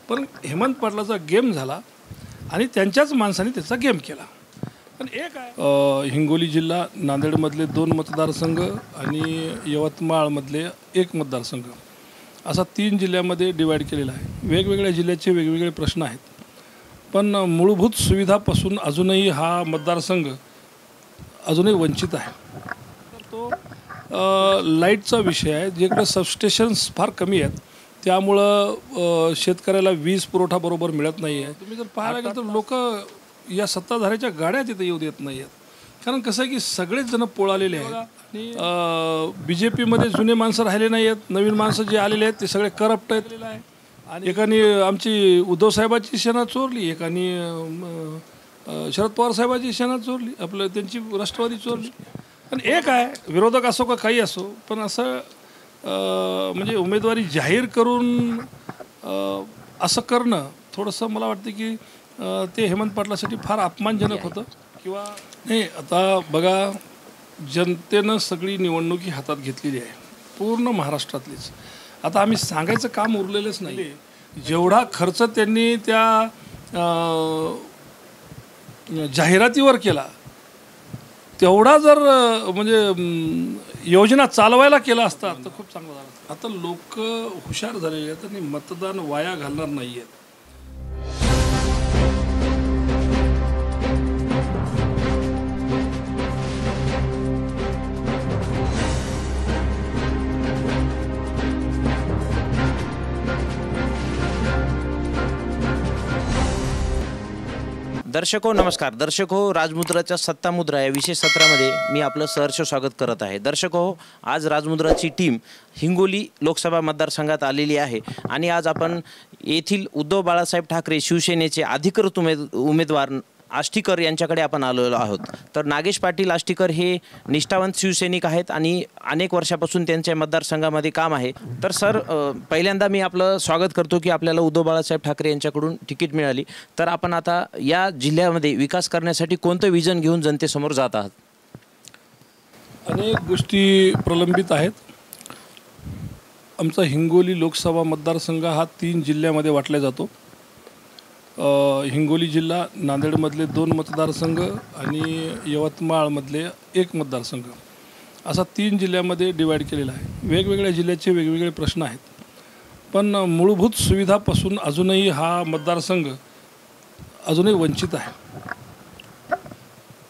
पण हेमंत पाटलाचा गेम झाला आणि त्यांच्याच माणसाने त्याचा गेम केला. पण एक आहे हिंगोली जिल्हा, नांदेडमधले 2 मतदारसंघ आणि यवतमाळमधले 1 मतदारसंघ असा 3 जिल्ह्यामध्ये डिवाईड केलेला आहे. वेगवेगळ्या जिल्ह्याचे वेगवेगळे प्रश्न आहेत, पण मूलभूत सुविधापासून अजूनही हा मतदारसंघ अजूनही वंचित आहे. तो लाईटचा विषय आहे, जिकडे सबस्टेशन्स फार कमी आहेत, त्यामुळं शेतकऱ्याला वीज पुरवठा बरोबर मिळत नाही आहे. तुम्ही जर पाहायला गेलं तर लोक या सत्ताधाऱ्याच्या गाड्या तिथे येऊ देत नाही आहेत. कारण कसं आहे की सगळेच जण पोळालेले आहेत आणि BJPमध्ये जुने माणसं राहिले नाही आहेत, नवीन माणसं जे आलेले आहेत ते सगळे करप्ट आहेत. आणि एकाने आमची उद्धव साहेबाची सेना चोरली, एकाने शरद पवार साहेबाची सेना चोरली, आपलं त्यांची राष्ट्रवादी चोरली. पण एक आहे, विरोधक असो का काही असो, पण असं म्हणजे उमेदवारी जाहीर करून असं करणं थोडंसं मला वाटतं की ते हेमंत पाटलासाठी फार अपमानजनक होतं. किंवा नाही, आता बघा, जनतेनं सगळी निवडणुकी हातात घेतलेली आहे, पूर्ण महाराष्ट्रातलीच. आता आम्ही सांगायचं काम उरलेलंच नाही. जेवढा खर्च त्यांनी त्या जाहिरातीवर केला तेवढा जर म्हणजे योजना चालवायला केला असता तर खूप चांगलं झालं. आता लोक हुशार झालेले आहेत आणि मतदान वाया घालणार नाही आहेत. दर्शको नमस्कार. दर्शको, राजमुद्राच्या सत्तामुद्रा या विशेष सत्रामध्ये मी आपलं सहर्ष स्वागत करत आहे. दर्शको, आज राजमुद्राची टीम हिंगोली लोकसभा मतदारसंघात आलेली आहे आणि आज आपण येथील उद्धव बाळासाहेब ठाकरे शिवसेनेचे अधिकृत उमेदवार आष्टीकर यांच्याकडे आपण आलेलो आहोत. तर नागेश पाटील आष्टीकर हे निष्ठावंत शिवसैनिक आहेत आणि अनेक वर्षापासून त्यांच्या मतदारसंघामध्ये काम आहे. तर सर, पहिल्यांदा मी आपलं स्वागत करतो की आपल्याला उद्धव बाळासाहेब ठाकरे यांच्याकडून तिकीट मिळाली. तर आपण आता या जिल्ह्यामध्ये विकास करण्यासाठी कोणतं विजन घेऊन जनतेसमोर जात आहात? अनेक गोष्टी प्रलंबित आहेत. आमचा हिंगोली लोकसभा मतदारसंघ हा 3 जिल्ह्यामध्ये वाटला जातो. हिंगोली जिल्हा, नांदेडमधले 2 मतदारसंघ आणि यवतमाळमधले 1 मतदारसंघ असा 3 जिल्ह्यामध्ये डिवाईड केलेला आहे. वेगवेगळ्या जिल्ह्याचे वेगवेगळे प्रश्न आहेत, पण मूलभूत सुविधापासून अजूनही हा मतदारसंघ अजूनही वंचित आहे.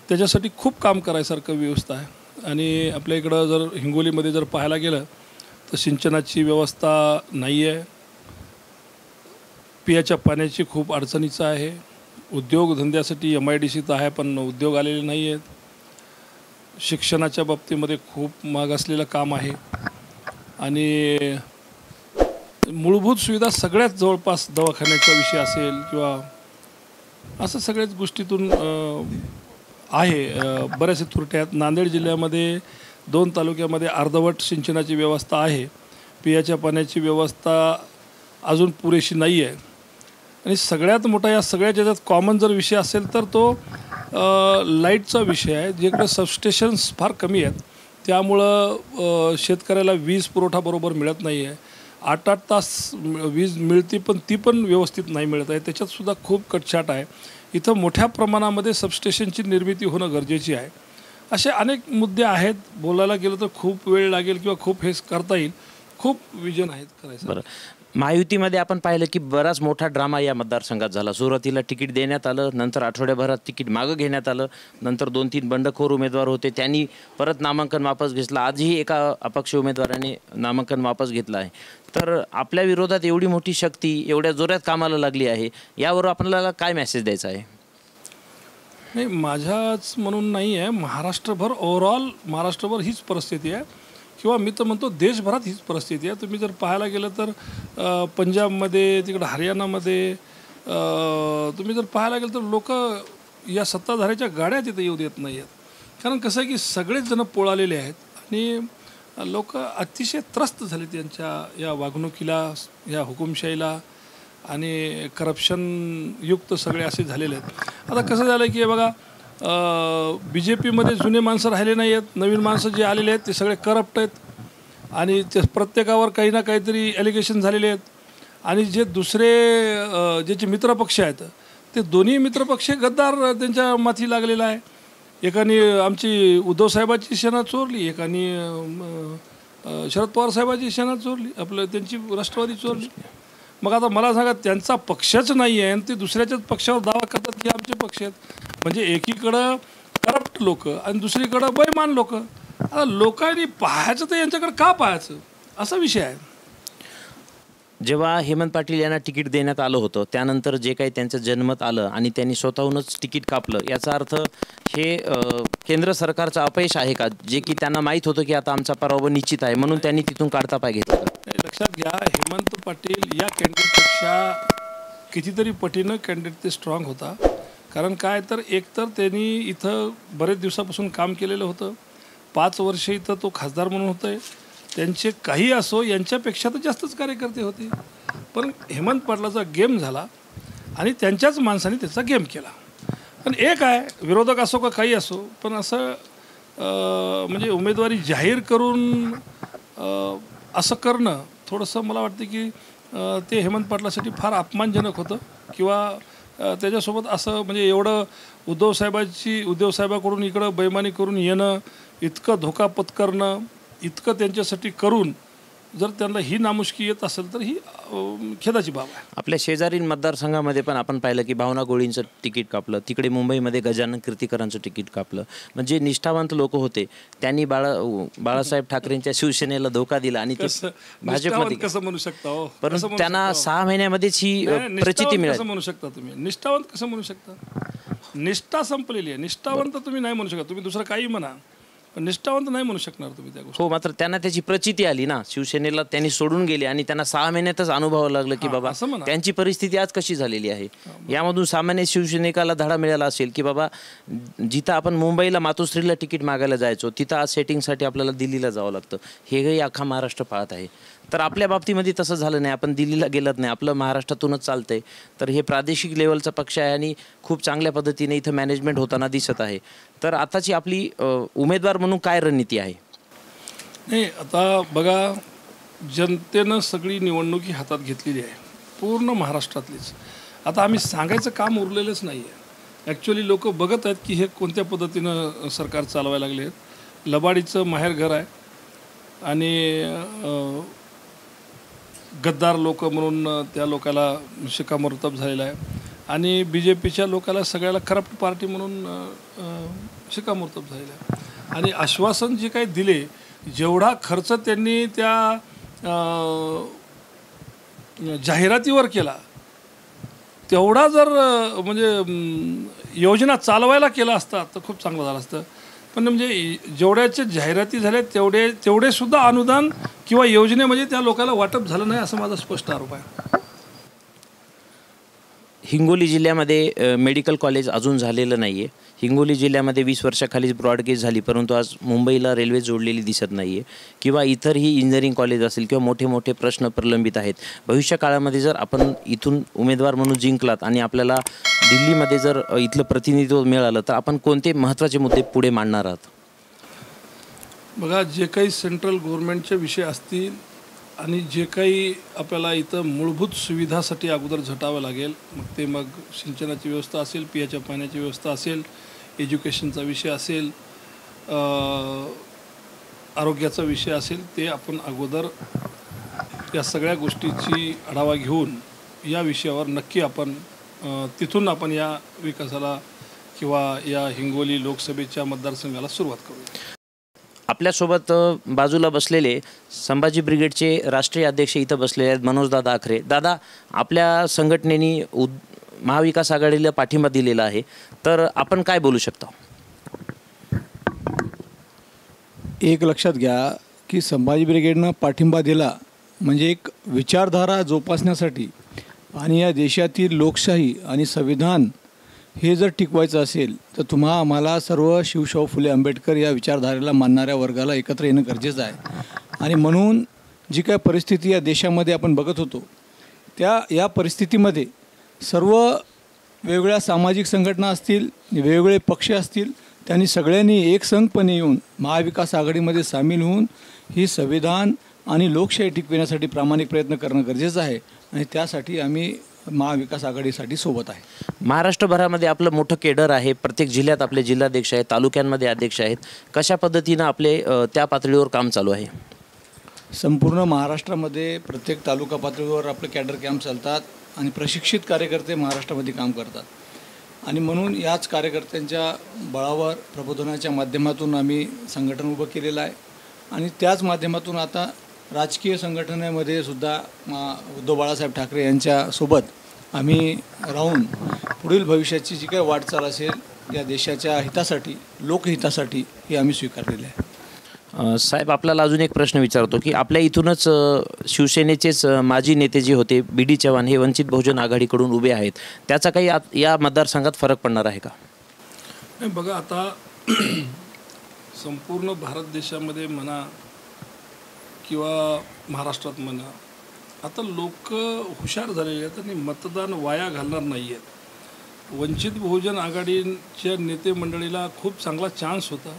त्याच्यासाठी खूप काम करायसारखं व्यवस्था आहे. आणि आपल्या इकडं जर हिंगोलीमध्ये जर पाहायला गेलं तर सिंचनाची व्यवस्था नाही आहे, पियाच्या पाण्याची खूप अडचणीचं आहे, उद्योगधंद्यासाठी MIDC तर आहे पण उद्योग आलेले नाही आहेत, शिक्षणाच्या बाबतीमध्ये खूप मागासलेलं काम आहे आणि मूलभूत सुविधा सगळ्यात जवळपास दवाखान्याचा विषय असेल किंवा असं सगळ्याच गोष्टीतून आहे. बऱ्याचशा त्रुट्या आहेत. नांदेड जिल्ह्यामध्ये 2 तालुक्यामध्ये अर्धवट सिंचनाची व्यवस्था आहे, पियाच्या पाण्याची व्यवस्था अजून पुरेशी नाही आहे. आणि सगळ्यात मोठा या सगळ्या ज्याच्यात कॉमन जर विषय असेल तर तो लाईटचा विषय आहे, जिकडे सबस्टेशन्स फार कमी आहेत, त्यामुळं शेतकऱ्याला वीज पुरवठा बरोबर मिळत नाही आहे. 8-8 तास वीज मिळते पण ती पण व्यवस्थित नाही मिळत आहे. त्याच्यातसुद्धा खूप कटछाट आहे. इथं मोठ्या प्रमाणामध्ये सबस्टेशनची निर्मिती होणं गरजेची आहे. असे अनेक मुद्दे आहेत. बोलायला गेलं तर खूप वेळ लागेल किंवा खूप हे करता येईल. खूप विजन आहेत करायचं. बरं, महायुतीमध्ये आपण पाहिलं की बराच मोठा ड्रामा या मतदारसंघात झाला. सुरुवातीला तिकीट देण्यात आलं, नंतर आठवड्याभरात तिकीट मागं घेण्यात आलं, नंतर 2-3 बंडखोर उमेदवार होते, त्यांनी परत नामांकन वापस घेतलं. आजही एका अपक्ष उमेदवाराने नामांकन वापस घेतलं आहे. तर आपल्या विरोधात एवढी मोठी शक्ती एवढ्या जोरात कामाला लागली आहे, यावर आपल्याला काय मेसेज द्यायचा आहे? नाही, माझ्याच म्हणून नाही आहे, महाराष्ट्रभर ओव्हरऑल महाराष्ट्रभर हीच परिस्थिती आहे किंवा मी तर म्हणतो देशभरात हीच परिस्थिती आहे. तुम्ही जर पाहायला गेलं तर पंजाबमध्ये, तिकडं हरियाणामध्ये तुम्ही जर पाहायला गेलं तर लोक या सत्ताधाऱ्याच्या गाड्या तिथे येऊ देत नाही आहेत. कारण कसं आहे की सगळेच जण पोळालेले आहेत आणि लोक अतिशय त्रस्त झाले त्यांच्या या वागणुकीला, या हुकुमशाहीला आणि करप्शनयुक्त सगळे असे झालेले आहेत. आता कसं झालं की बघा, BJPमध्ये जुने माणसं राहिले नाही आहेत, नवीन माणसं जे आलेले आहेत ते सगळे करप्ट आहेत आणि ते प्रत्येकावर काही ना काहीतरी ॲलिगेशन झालेले आहेत. आणि जे दुसरे ज्याचे मित्रपक्ष आहेत ते दोन्ही मित्रपक्ष गद्दार त्यांच्या माथी लागलेला आहे. एकाने आमची उद्धवसाहेबाची सेना चोरली, एकाने शरद पवार साहेबाची सेना चोरली, आपलं त्यांची राष्ट्रवादी चोरली. मग आता मला सांगा, त्यांचा पक्षच नाही आहे आणि ते दुसऱ्याच्याच पक्षावर दावा करतात की आमचे पक्ष आहेत. म्हणजे एकीकडं करप्ट लोक आणि दुसरीकडं बैमान लोक. आता लोकांनी पाहायचं तर यांच्याकडे का पाहायचं असा विषय आहे. जेव्हा हेमंत पाटील यांना तिकीट देण्यात आलं होतं त्यानंतर जे काही त्यांचं जन्मत आलं आणि त्यांनी स्वतःहूनच तिकीट कापलं, याचा अर्थ हे केंद्र सरकारचं अपयश आहे का, जे की त्यांना माहीत होतं की आता आमचा पराभव निश्चित आहे म्हणून त्यांनी तिथून काढता पाय घेतला? लक्षात घ्या, हेमंत पाटील या कॅन्डिडेटपेक्षा कितीतरी पटीनं कॅन्डिडेट ते स्ट्रॉंग होता. कारण काय तर एकतर त्यांनी इथं बरेच दिवसापासून काम केलेलं होतं, 5 वर्ष इथं तो खासदार म्हणून होतोय. त्यांचे काही असो यांच्यापेक्षा तर जास्तच कार्यकर्ते होते. पण हेमंत पाटलाचा गेम झाला आणि त्यांच्याच माणसाने त्याचा गेम केला. पण एक आहे, विरोधक असो का काही असो, पण असं म्हणजे उमेदवारी जाहीर करून असं करणं थोडंसं मला वाटतं की ते हेमंत पाटलासाठी फार अपमानजनक होतं. किंवा त्याच्यासोबत असं म्हणजे एवढं उद्धवसाहेबाकडून इकडं बैमानी करून येणं, इतकं धोका पत्करणं, इतकं त्यांच्यासाठी करून जर त्यांना ही नामुष्की येत असेल तर ही खेदाची बाब आहे. आपल्या शेजारील मतदारसंघामध्ये पण आपण पाहिलं की भावना गोळींचं तिकीट कापलं, तिकडे मुंबईमध्ये गजानन कीर्तीकरांचं तिकीट कापलं. म्हणजे निष्ठावंत लोक होते, त्यांनी बाळासाहेब ठाकरेंच्या शिवसेनेला धोका दिला आणि ते भाजपमध्ये कसं म्हणू शकता हो? परंतु त्यांना 6 महिन्यामध्येच ही प्रचिती मिळाली. कसं म्हणू शकता तुम्ही? निष्ठावंत कसं म्हणू शकता? निष्ठा संपलेली आहे. निष्ठावंत तुम्ही नाही म्हणू शकता. तुम्ही दुसरं काही म्हणा, पण निष्ठावंत नाही म्हणू शकणार तुम्ही त्या गोष्टी. हो, मात्र त्यांना त्याची प्रचिती आली ना, शिवसेनेला त्यांनी सोडून गेले आणि त्यांना 6 महिन्यातच अनुभवावं लागलं की बाबा त्यांची परिस्थिती आज कशी झालेली आहे. यामधून सामान्य शिवसैनिकाला धडा मिळाला असेल की बाबा जिथं आपण मुंबईला मातोश्रीला तिकीट मागायला जायचो तिथं आज सेटिंगसाठी आपल्याला दिल्लीला जावं लागतं. हेही अख्खा महाराष्ट्र पाहत आहे. तर आपल्या बाबतीमध्ये तसं झालं नाही, आपण दिल्लीला गेलत नाही, आपलं महाराष्ट्रातूनच चालतंय. तर हे प्रादेशिक लेवलचा पक्ष आहे आणि खूप चांगल्या पद्धतीने इथं मॅनेजमेंट होताना दिसत आहे. तर आताची आपली उमेदवार म्हणून काय रणनीती आहे? नाही, आता बघा, जनतेनं सगळी निवडणुकी हातात घेतलेली आहे, पूर्ण महाराष्ट्रातलीच. आता आम्ही सांगायचं काम उरलेलंच नाही आहे. ॲक्च्युली लोक बघत आहेत की हे कोणत्या पद्धतीनं सरकार चालवायला लागले आहेत. लबाडीचं माहेरघर आहे आणि गद्दार लोक म्हणून त्या लोकाला शिक्कामोर्तब झालेला आहे आणि BJPच्या लोकाला सगळ्याला करप्ट पार्टी म्हणून शिक्कामोर्तब झालेला आहे. आणि आश्वासन जे काही दिले, जेवढा खर्च त्यांनी त्या जाहिरातीवर केला तेवढा जर म्हणजे योजना चालवायला केला असता तर खूप चांगलं झालं असतं. पण म्हणजे जेवढ्याच्या जाहिराती झाल्या तेवढे सुद्धा अनुदान किंवा योजनेमध्ये त्या लोकांना वाटप झालं नाही, असं माझा स्पष्ट आरोप आहे. हिंगोली जिल्ह्यामध्ये मेडिकल कॉलेज अजून झालेलं नाही आहे. हिंगोली जिल्ह्यामध्ये 20 वर्षाखालीच ब्रॉडगेज झाली, परंतु आज मुंबईला रेल्वे जोडलेली दिसत नाही आहे. किंवा इतरही इंजिनिअरिंग कॉलेज असेल किंवा मोठे मोठे प्रश्न प्रलंबित आहेत. भविष्य काळामध्ये जर आपण इथून उमेदवार म्हणून जिंकलात आणि आपल्याला दिल्लीमध्ये जर इथलं प्रतिनिधित्व मिळालं तर आपण कोणते महत्त्वाचे मुद्दे पुढे मांडणार आहात? बघा, जे काही सेंट्रल गव्हर्नमेंटचे विषय असतील आणि जे काही आपल्याला इथं मूलभूत सुविधासाठी अगोदर झटावं लागेल, मग सिंचनाची व्यवस्था असेल, पिण्याच्या पाण्याची व्यवस्था असेल, एज्युकेशनचा विषय असेल, आरोग्याचा विषय असेल, ते आपण अगोदर या सगळ्या गोष्टीची आढावा घेऊन या विषयावर नक्की आपण तिथून आपण या विकासाला किंवा या हिंगोली लोकसभेच्या मतदारसंघाला सुरुवात करूया. आपल्यासोबत बाजूला बसलेले संभाजी ब्रिगेडचे राष्ट्रीय अध्यक्ष इथं बसलेले आहेत, मनोजदादा आखरे. दादा, आपल्या संघटनेने महाविकास आघाडीला पाठिंबा दिलेला आहे, तर आपण काय बोलू शकता? एक लक्षात घ्या की संभाजी ब्रिगेडनं पाठिंबा दिला म्हणजे एक विचारधारा जोपासण्यासाठी आणि या देशातील लोकशाही आणि संविधान हे जर टिकवायचं असेल तर आम्हाला सर्व शिवशाहू फुले आंबेडकर या विचारधारेला मानणाऱ्या वर्गाला एकत्र येणं गरजेचं आहे. आणि म्हणून जी काय परिस्थिती या देशामध्ये आपण बघत होतो या परिस्थितीमध्ये सर्व वेगवेगळ्या सामाजिक संघटना असतील, वेगवेगळे पक्ष असतील, त्यांनी सगळ्यांनी एकसंघपणे येऊन महाविकास आघाडीमध्ये सामील होऊन ही संविधान आणि लोकशाही टिकविण्यासाठी प्रामाणिक प्रयत्न करणं गरजेचं आहे आणि त्यासाठी आम्ही महाविकास आघाडीसाठी सोबत आहे. महाराष्ट्रभरामध्ये आपलं मोठं केडर आहे, प्रत्येक जिल्ह्यात आपले जिल्हाध्यक्ष आहेत, तालुक्यांमध्ये अध्यक्ष आहेत. कशा पद्धतीनं आपले त्या पातळीवर काम चालू आहे? संपूर्ण महाराष्ट्रामध्ये प्रत्येक तालुका पातळीवर आपले कॅडर कॅम्प चालतात आणि प्रशिक्षित कार्यकर्ते महाराष्ट्रामध्ये काम करतात आणि म्हणून याच कार्यकर्त्यांच्या बळावर प्रबोधनाच्या माध्यमातून आम्ही संघटन उभं केलेलं आहे आणि त्याच माध्यमातून आता राजकीय संघटनेमध्ये सुद्धा उद्धव बाळासाहेब ठाकरे यांच्यासोबत आम्ही राहून पुढील भविष्याची जी काही वाटचाल असेल या देशाच्या हितासाठी, लोकहितासाठी ही आम्ही स्वीकारलेली आहे. साहेब, आपल्याला अजून एक प्रश्न विचारतो की आपल्या इथूनच शिवसेनेचेच माजी नेते जे होते BD चव्हाण हे वंचित बहुजन आघाडीकडून उभे आहेत, त्याचा काही या मतदारसंघात फरक पडणार आहे का? नाही, बघा आता संपूर्ण भारत देशामध्ये म्हणा किंवा महाराष्ट्रात म्हणा, आता लोक हुशार झालेले आहेत आणि मतदान वाया घालणार नाही आहेत. वंचित बहुजन आघाडीच्या नेते मंडळीला खूप चांगला चान्स होता.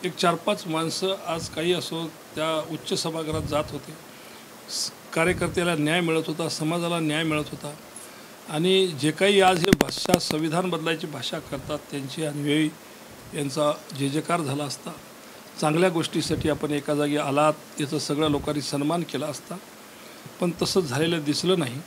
एक 4-5 माणसं आज काही असो त्या उच्च सभागृहात जात होते, कार्यकर्त्याला न्याय मिळत होता, समाजाला न्याय मिळत होता आणि जे काही आज हे भाषा संविधान बदलायची भाषा करतात त्यांची अन्वयी यांचा जयजयकार झाला असता. चांगल्या गोष्टीसाठी आपण एका जागी आलात याचं सगळ्या लोकांनी सन्मान केला असता, पण तसं झालेलं दिसलं नाही.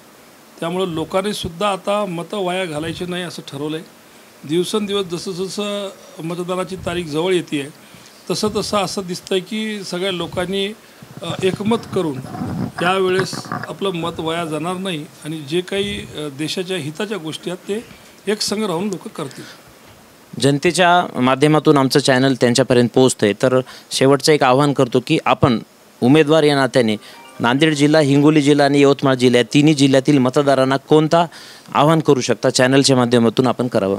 त्यामुळं लोकांनीसुद्धा आता मतं वाया घालायची नाही असं ठरवलं आहे. दिवसेंदिवस जसं जसं मतदानाची तारीख जवळ येते आहे तसं तसं असं दिसतं आहे की सगळ्या लोकांनी एकमत करून त्यावेळेस आपलं मत वाया जाणार नाही आणि जे काही देशाच्या हिताच्या गोष्टी आहेत ते एक संघ राहून लोक करतील. जनतेच्या माध्यमातून आमचं चॅनल त्यांच्यापर्यंत पोहोचतं आहे, तर शेवटचं एक आवाहन करतो की आपण उमेदवार या नात्याने नांदेड जिल्हा, हिंगोली जिल्हा आणि यवतमाळ जिल्हा या तिन्ही जिल्ह्यातील मतदारांना कोणता आवाहन करू शकता चॅनलच्या माध्यमातून आपण करावं?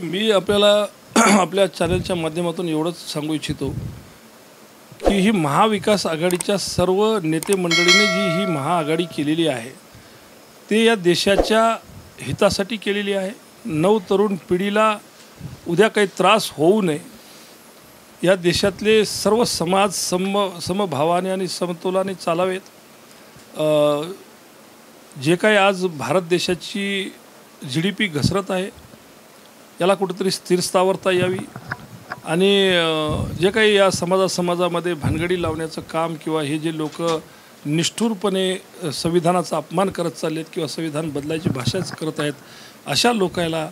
मी आपल्याला आपल्या चॅनलच्या माध्यमातून एवढंच सांगू इच्छितो की ही महाविकास आघाडीच्या सर्व नेते मंडळीने जी ही महाआघाडी केलेली आहे ते या देशाच्या हितासाठी केलेली आहे. नवतरुण पिढीला उद्या काही त्रास होऊ नये, या देशातले सर्व समाज समभावाने आणि समतोलाने चालावेत. जे काही आज भारत देशाची GDP घसरत आहे याला कुठेतरी स्थिरस्थावरता यावी आणि जे काही या समाजामध्ये भानगडी लावण्याचं काम किंवा हे जे लोक निष्ठुरपणे संविधानाचा अपमान करत चालले आहेत किंवा संविधान बदलायची भाषाच करत आहेत, अशा लोकांना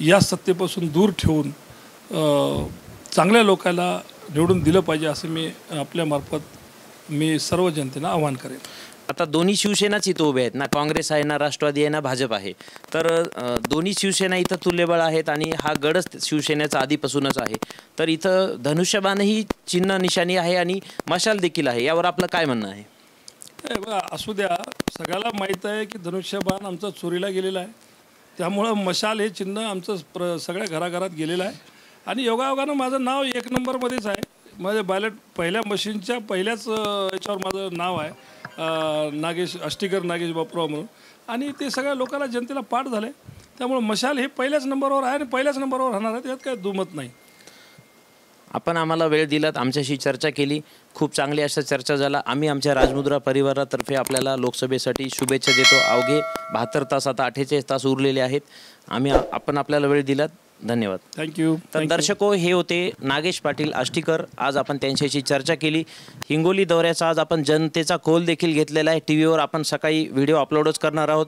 या सत्तेपासून दूर ठेवून चांगल्या लोकांना निवडून दिलं पाहिजे असं मी आपल्यामार्फत मी सर्व जनतेला आवाहन करेन. आता दोन्ही शिवसेनाच इथं उभे आहेत ना, काँग्रेस आहे ना, राष्ट्रवादी आहे ना, भाजप आहे, तर दोन्ही शिवसेना इथं तुल्यबळ आहेत आणि हा गडच शिवसेनेचा आधीपासूनच आहे. तर इथं धनुष्यबाणही चिन्ह निशाणी आहे आणि मशाल देखील आहे, यावर आपलं काय म्हणणं आहे? बघा, असू द्या, सगळ्याला माहीत आहे की धनुष्यबाण आमचा चोरीला गेलेला आहे, त्यामुळं मशाल हे चिन्ह आमचं सगळ्या घराघरात गेलेलं आहे आणि योगायोगानं माझं नाव 1 नंबरमध्येच आहे. माझे बॅलेट पहिल्या मशीनच्या पहिल्याच याच्यावर माझं नाव आहे, नागेश बापूराव म्हणून, आणि ते सगळ्या लोकांना जनतेला पाठ झालं आहे. त्यामुळे मशाल हे पहिल्याच नंबरवर आहे आणि पहिल्याच नंबरवर राहणार आहे, त्यात काय दुमत नाही. आपण आम्हाला वेळ दिलात, आमच्याशी चर्चा केली, खूप चांगली अशा चर्चा झाला. आम्ही आमच्या राजमुद्रा परिवारातर्फे आपल्याला लोकसभेसाठी शुभेच्छा देतो. अवघे 72 तास, आता 48 तास उरलेले आहेत. आपण आपल्याला वेळ दिलात, धन्यवाद. थँक्यू. तर दर्शको, हे होते नागेश पाटील आष्टीकर. आज आपण त्यांच्याशी चर्चा केली. हिंगोली दौऱ्याचा आज आपण जनतेचा कौल देखील घेतलेला आहे. TVवर आपण सकाळी व्हिडिओ अपलोडच करणार आहोत.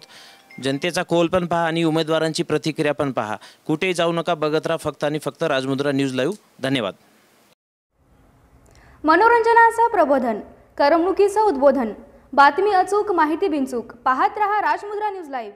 जनतेचा कौल पण पहा आणि उमेदवारांची प्रतिक्रिया पण पहा. कुठेही जाऊ नका, बघत राहा फक्त आणि फक्त राजमुद्रा न्यूज लाईव्ह. धन्यवाद. मनोरंजनाचं प्रबोधन, करमणुकीचं उद्बोधन, बातमी अचूक, माहिती बिनचूक. पाहत रहा राजमुद्रा न्यूज लाईव्ह.